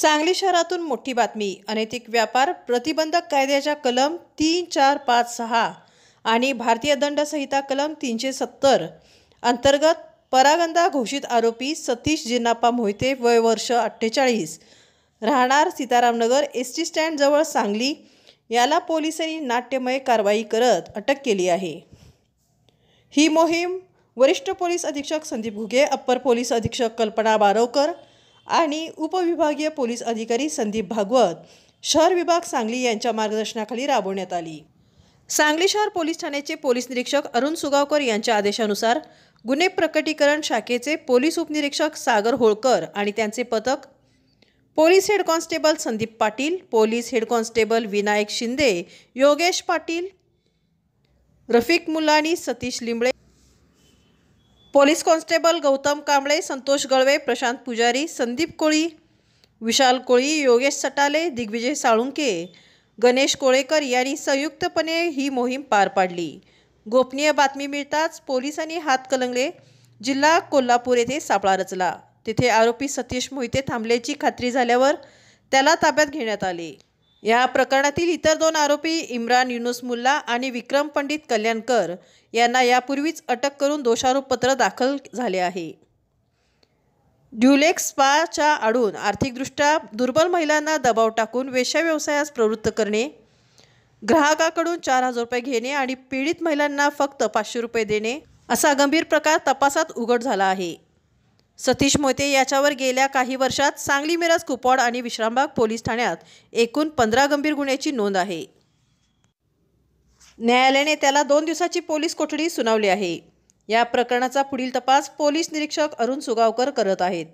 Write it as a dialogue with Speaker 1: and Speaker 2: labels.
Speaker 1: सांगली शहरातून मोठी बातमी। अनैतिक व्यापार प्रतिबंधक कायद्याच्या कलम 3, 4, 5, 6 आणि भारतीय दंड संहिता कलम 370 अंतर्गत परागंदा घोषित आरोपी सतीश जिन्नाप्पा मोहिते वय वर्ष 48 राहणार सीतारामनगर एसटी स्टँड जवळ सांगली याला पोलिसांनी नाट्यमय कारवाई करत अटक केली आहे। ही मोहीम वरिष्ठ पोलीस अधीक्षक संदीप घुगे, अप्पर पोलीस अधीक्षक कल्पना बारवकर आणि उपविभागीय पोलीस अधिकारी संदीप भागवत, शहर विभाग सांगली यांच्या मार्गदर्शनाखाली राबवण्यात आली। सांगली शहर पोलीस ठाण्याचे पोलीस निरीक्षक अरुण सुगावकर यांच्या आदेशानुसार गुन्हे प्रकटीकरण शाखेचे पोलीस उपनिरीक्षक सागर होळकर आणि त्यांचे पथक, police head constable Sandeep Patil, police head constable Vinayak Shinde, Yogesh Patil, Rafiq Mulani, Satish Limbale, police constable Gautam Kamble, Santosh Galve, Prashant Pujari, Sandeep कोळी, विशाल कोळी, योगेश सटाले, दिग्विजय साळुंके, गणेश कोळेकर यांनी संयुक्तपणे ही मोहीम पार पाडली। गोपनीय बातमी मिळताच पोलिसांनी हातकणंगले जिल्हा कोल्हापूर येथे सापळा रचला। तिथे आरोपी सतीश मोहिते थांबल्याची खात्री झाल्यावर त्याला ताब्यात घेण्यात आले। या प्रकरणातील इतर 2 आरोपी इम्रान युनुस मुल्ला आणि विक्रम पंडित कल्याणकर यांना यापूर्वीच अटक करून दोषारोपपत्र दाखल झाले आहे। ड्युलेक्स स्पाच्या आडून आर्थिकदृष्ट्या दुर्बल महिलांना दबाव टाकून वेश्या व्यवसायास प्रवृत्त करणे, ग्राहकाकडून 4,000 रुपये घेणे आणि पीडित महिलांना फक्त 500 रुपये देणे असा गंभीर प्रकार तपासात उघड झाला आहे। सतीश मोहिते याच्यावर गेल्या काही वर्षात सांगली, मिरज, कुपवाड आणि विश्रामबाग पोलीस ठाण्यात एकूण 15 गंभीर गुन्ह्यांची नोंद आहे। न्यायालयाने त्याला 2 दिवसाची पोलीस कोठडी सुनावली आहे। या प्रकरणाचा पुढील तपास पोलीस निरीक्षक अरुण सुगावकर करत आहेत।